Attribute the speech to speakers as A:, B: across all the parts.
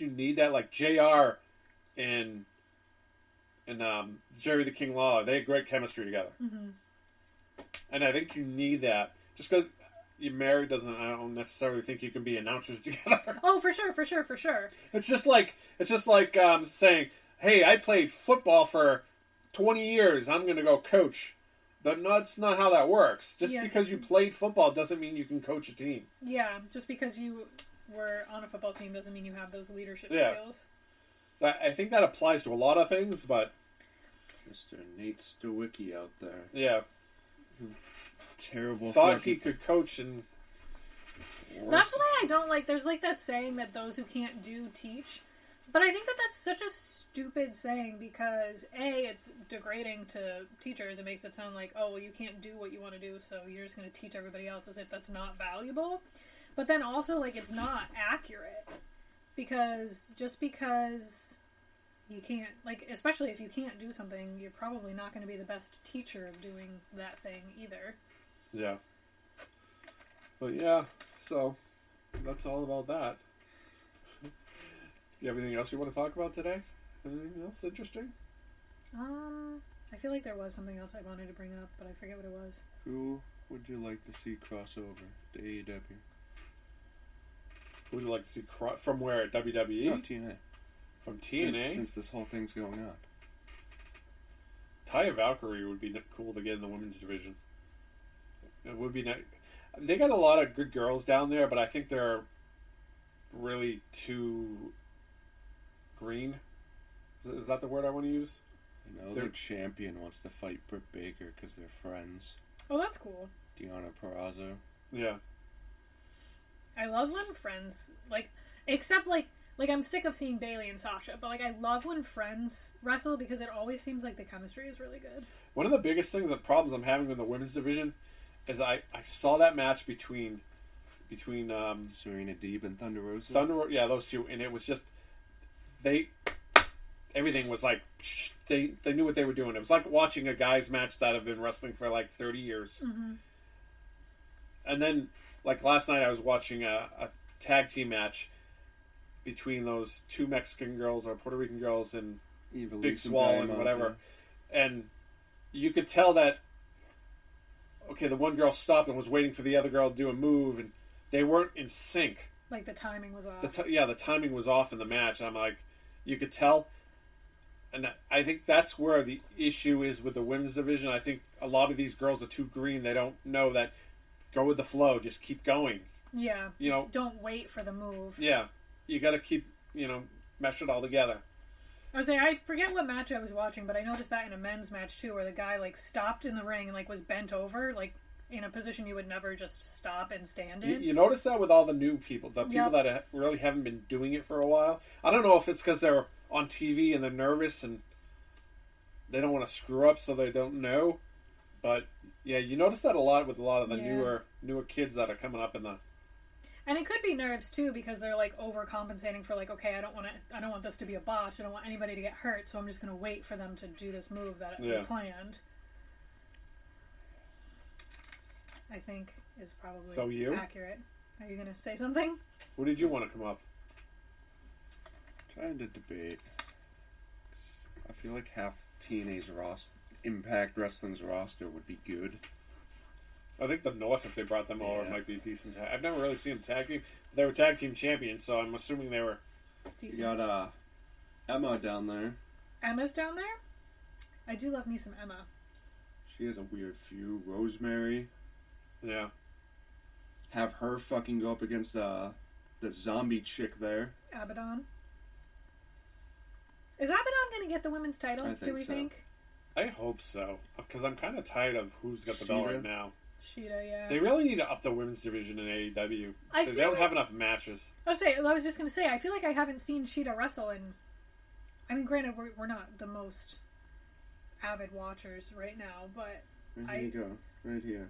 A: you need that. Like JR and Jerry the King Lawler, they had great chemistry together. Mm-hmm. And I think you need that. Just because you're married doesn't, I don't necessarily think you can be announcers together.
B: Oh, for sure.
A: It's just like saying, hey, I played football for 20 years. I'm going to go coach. But no, that's not how that works. Just because you played football doesn't mean you can coach a team.
B: Yeah, just because you were on a football team doesn't mean you have those leadership skills.
A: I think that applies to a lot of things, but...
C: Mr. Nate Stowicki out there.
A: Yeah.
C: Terrible.
A: Thought he could coach and...
B: That's why I don't like... There's like that saying that those who can't do, teach. But I think that that's such a stupid saying because, A, it's degrading to teachers. It makes it sound like, oh, well, you can't do what you want to do, so you're just going to teach everybody else as if that's not valuable. But then also, like, it's not accurate. Because just because you can't, like, especially if you can't do something, you're probably not going to be the best teacher of doing that thing either.
A: Yeah. But yeah, so that's all about that. Do you have anything else you want to talk about today? Anything else interesting?
B: I feel like there was something else I wanted to bring up, but I forget what it was.
C: Who would you like to see crossover to AEW?
A: Who would you like to see from where? WWE?
C: No, TNA.
A: From TNA?
C: Since this whole thing's going on.
A: Taya Valkyrie would be cool to get in the women's division. It would be nice. They got a lot of good girls down there, but I think they're really too green. Is that the word I want to use?
C: You know, their champion wants to fight Britt Baker because they're friends.
B: Oh, that's cool.
C: Deonna Purrozzo.
A: Yeah.
B: I love when friends, except I'm sick of seeing Bayley and Sasha, but I love when friends wrestle because it always seems like the chemistry is really good.
A: One of the biggest things, the problems I'm having with the women's division is I saw that match between
C: Serena Deeb and Thunder Rosa.
A: Yeah, those two, and it was just everything was like they knew what they were doing. It was like watching a guys match that have been wrestling for 30 years. Mm-hmm. And then last night I was watching a tag team match between those two Mexican girls or Puerto Rican girls and Big Swall and whatever. And you could tell that the one girl stopped and was waiting for the other girl to do a move, and they weren't in sync.
B: Like the timing was off.
A: The timing was off in the match. And I'm like, you could tell. And I think that's where the issue is with the women's division. I think a lot of these girls are too green. They don't know that. Go with the flow. Just keep going.
B: Yeah. Don't wait for the move.
A: Yeah. You got to keep, mesh it all together.
B: I forget what match I was watching, but I noticed that in a men's match too, where the guy stopped in the ring and was bent over, in a position you would never just stop and stand in.
A: You notice that with all the new people, the people that really haven't been doing it for a while. I don't know if it's because they're on TV and they're nervous and they don't want to screw up, so they don't know. But yeah, you notice that a lot with a lot of the newer kids that are coming up in the.
B: And it could be nerves too, because they're overcompensating for okay, I don't want this to be a botch. I don't want anybody to get hurt, so I'm just going to wait for them to do this move that we planned. I think is probably accurate. Are you going to say something?
A: What did you want to come up?
C: Trying to debate. I feel like half TNA's Impact Wrestling's roster would be good.
A: I think the North, if they brought them over, might be a decent tag. I've never really seen them tag team. They were tag team champions, so I'm assuming they were
B: decent.
C: You got Emma down there.
B: Emma's down there? I do love me some Emma.
C: She has a weird feud. Rosemary.
A: Yeah.
C: Have her fucking go up against the zombie chick there.
B: Abaddon. Is Abaddon going to get the women's title, do we think?
A: I hope so. Because I'm kind of tired of who's got the belt right now.
B: Shida, yeah.
A: They really need to up the women's division in AEW. They don't have enough matches.
B: I was just going to say, I feel like I haven't seen Shida wrestle in... I mean, granted, we're not the most avid watchers right now, but...
C: Here you go. Right here.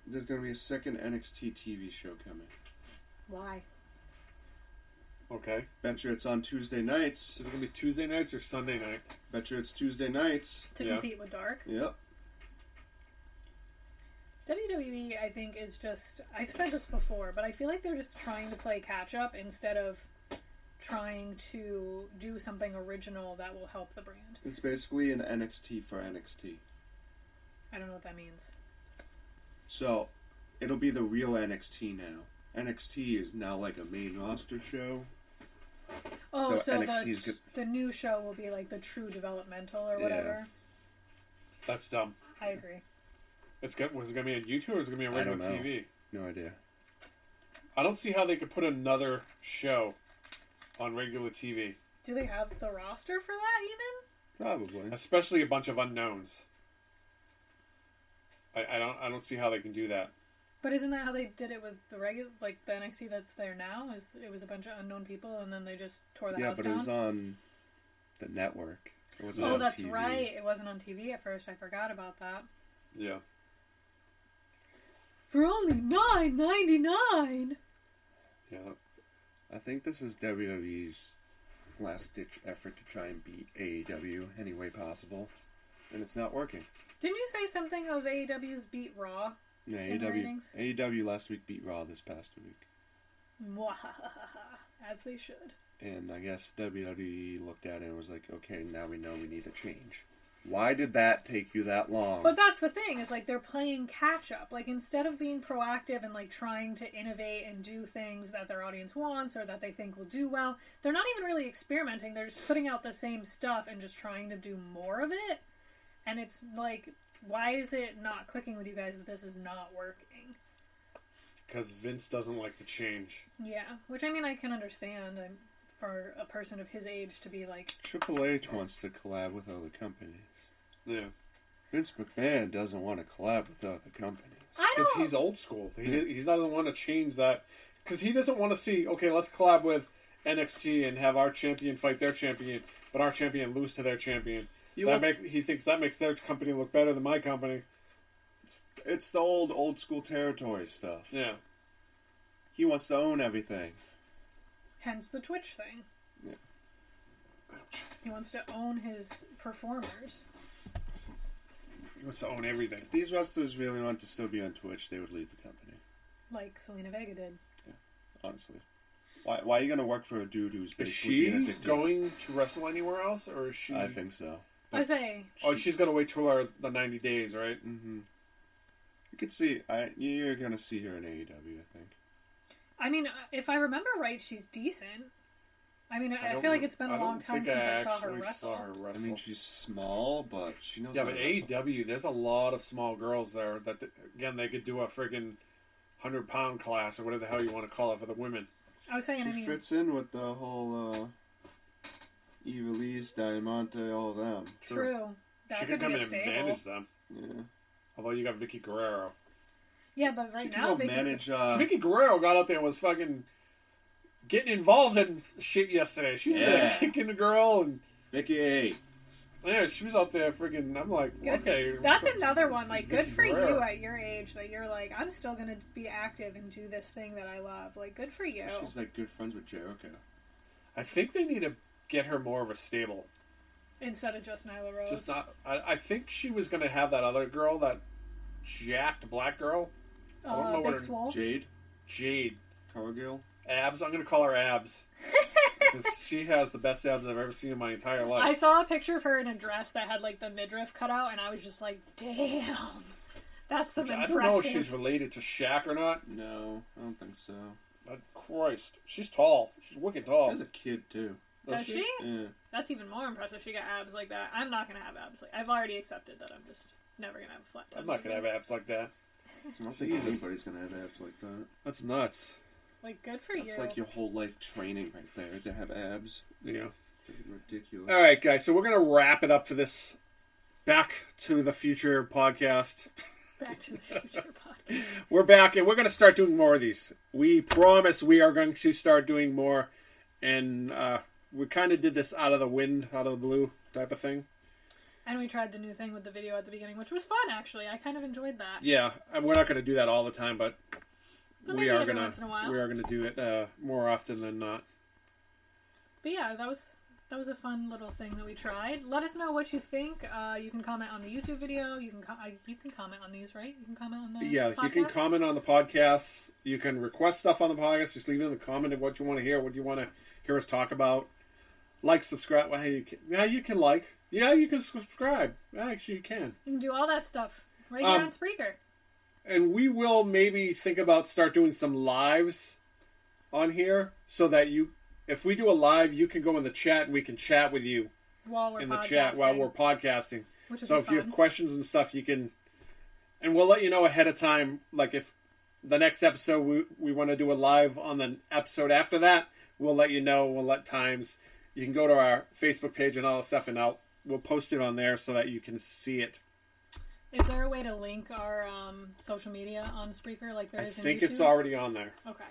C: There's going to be a second NXT TV show coming.
B: Why?
A: Okay.
C: Bet you it's on Tuesday nights.
A: Is it going to be Tuesday nights or Sunday night?
C: Bet you it's Tuesday nights.
B: To compete with Dark?
C: Yep.
B: WWE, I think, is just... I've said this before, but I feel like they're just trying to play catch-up instead of trying to do something original that will help the brand.
C: It's basically an NXT for NXT.
B: I don't know what that means.
C: So, it'll be the real NXT now. NXT is now like a main roster show.
B: Oh, so the new show will be like the true developmental or whatever.
A: That's dumb.
B: I agree.
A: Was it going to be on YouTube or is it going to be on regular TV?
C: No idea.
A: I don't see how they could put another show on regular TV.
B: Do they have the roster for that even?
C: Probably.
A: Especially a bunch of unknowns. I don't see how they can do that.
B: But isn't that how they did it with the regular, like the NXT that's there now? It was a bunch of unknown people, and then they just tore the house down?
C: Yeah, but it was on the network. It wasn't on
B: that's
C: TV.
B: right. It wasn't on TV at first. I forgot about that.
A: Yeah.
B: For only $9.99.
A: Yeah.
C: I think this is WWE's last-ditch effort to try and beat AEW any way possible, and it's not working.
B: Didn't you say something of AEW's beat Raw?
C: Yeah, AEW last week beat Raw this past week.
B: As they should.
C: And I guess WWE looked at it and was like, okay, now we know we need a change. Why did that take you that long?
B: But that's the thing, is like they're playing catch up. Like instead of being proactive and like trying to innovate and do things that their audience wants or that they think will do well, they're not even really experimenting. They're just putting out the same stuff and just trying to do more of it. And it's like, why is it not clicking with you guys that this is not working?
A: Because Vince doesn't like to change.
B: Yeah, which I mean I can understand. For a person of his age to be like...
C: Triple H wants to collab with other companies.
A: Yeah.
C: Vince McMahon doesn't want to collab with other companies.
A: Because he's old school. He doesn't want to change that. Because he doesn't want to see, okay, let's collab with NXT and have our champion fight their champion, but our champion lose to their champion. He thinks that makes their company look better than my company.
C: It's the old school territory stuff.
A: Yeah.
C: He wants to own everything.
B: Hence the Twitch thing.
C: Yeah.
B: He wants to own his performers.
A: He wants to own everything.
C: If these wrestlers really want to still be on Twitch, they would leave the company.
B: Like Selena Vega did.
C: Yeah, honestly. Why are you going to work for a dude who's basically being addicted?
A: Is she going to wrestle anywhere else, or is she...
C: I think so.
B: I say...
A: she's got to wait till the 90 days, right?
C: Mm-hmm. You could see... You're going to see her in AEW, I think.
B: I mean, if I remember right, she's decent. I mean, I feel like it's been a long time since I saw her wrestle.
C: I mean, she's small, but she knows
A: how
C: to
A: but
C: wrestle.
A: AEW, there's a lot of small girls there that, again, they could do a friggin' 100-pound class or whatever the hell you want to call it for the women.
B: I was saying,
C: she fits in with the whole Eva Lee's, Diamante, all of them.
B: True. That
A: she could come in and manage them.
C: Yeah.
A: Although you got Vicky Guerrero.
B: Yeah, but right now,
A: Vicky Guerrero got out there and was fucking getting involved in shit yesterday. She's there kicking the girl and
C: Vicky.
A: Yeah, she was out there freaking. I'm like, okay.
B: That's another one. Like, good for you at your age that you're like, I'm still gonna be active and do this thing that I love. Like, good for you.
C: She's like good friends with Jericho.
A: I think they need to get her more of a stable
B: instead of just Nyla Rose.
A: Just not. I think she was gonna have that other girl, that jacked black girl. I don't know what her Jade
C: Cargill.
A: Abs. I'm gonna call her Abs. Because she has the best abs I've ever seen in my entire life.
B: I saw a picture of her in a dress that had like the midriff cut out, and I was just like, damn, that's some impressive.
A: I don't know if she's related to Shaq or not.
C: No, I don't think so.
A: But Christ, she's tall. She's wicked tall.
C: She's a kid too.
B: Does she?
C: Yeah.
B: That's even more impressive. She got abs like that. I'm not gonna have abs. I've already accepted that. I'm just never gonna have a flat tummy.
A: I'm not gonna have abs like that.
C: I don't think anybody's gonna have abs like that.
A: That's nuts.
B: Like, good for you.
C: That's like your whole life training right there to have abs.
A: Yeah.
C: Ridiculous.
A: All right, guys. So we're gonna wrap it up for this Back to the Future podcast.
B: Back to the Future podcast.
A: We're back, and we're gonna start doing more of these. We promise we are going to start doing more, and we kind of did this out of the wind, out of the blue type of thing.
B: And we tried the new thing with the video at the beginning, which was fun, actually. I kind of enjoyed that.
A: Yeah, and we're not going to do that all the time, but we are going to do it more often than not.
B: But yeah, that was a fun little thing that we tried. Let us know what you think. You can comment on the YouTube video. You can comment on these, right? You can comment on the podcasts?
A: You can comment on the podcasts. You can request stuff on the podcast. Just leave it in the comment of what you want to hear, what you want to hear us talk about. Like, subscribe. Well, you can like. Yeah, you can subscribe. Actually, you can.
B: You can do all that stuff right here on Spreaker.
A: And we will maybe think about start doing some lives on here so that if we do a live, you can go in the chat and we can chat with you
B: while we're
A: in the chat while we're podcasting. So if you have questions and stuff, you can, and we'll let you know ahead of time. Like if the next episode we want to do a live on the episode after that, we'll let you know. We'll let times. You can go to our Facebook page and all that stuff, and we'll post it on there so that you can see it.
B: Is there a way to link our social media on Spreaker like there is in YouTube? I think
A: it's already on there.
B: Okay.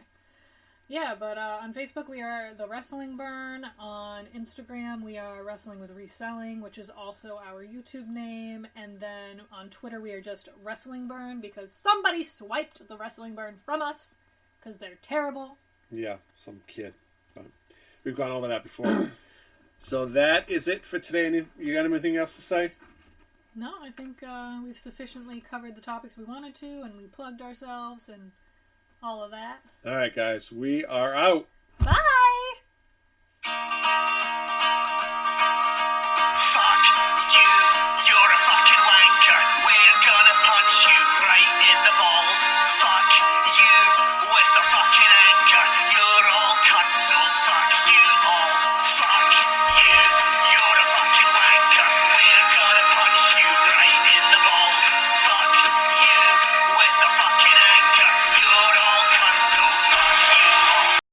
B: Yeah, but on Facebook we are The Wrestling Burn. On Instagram we are Wrestling with Reselling, which is also our YouTube name. And then on Twitter we are just Wrestling Burn because somebody swiped The Wrestling Burn from us because they're terrible.
A: Yeah, some kid. But we've gone over that before. So that is it for today. You got anything else to say?
B: No, I think we've sufficiently covered the topics we wanted to, and we plugged ourselves and all of that.
A: All right, guys. We are out.
B: Bye!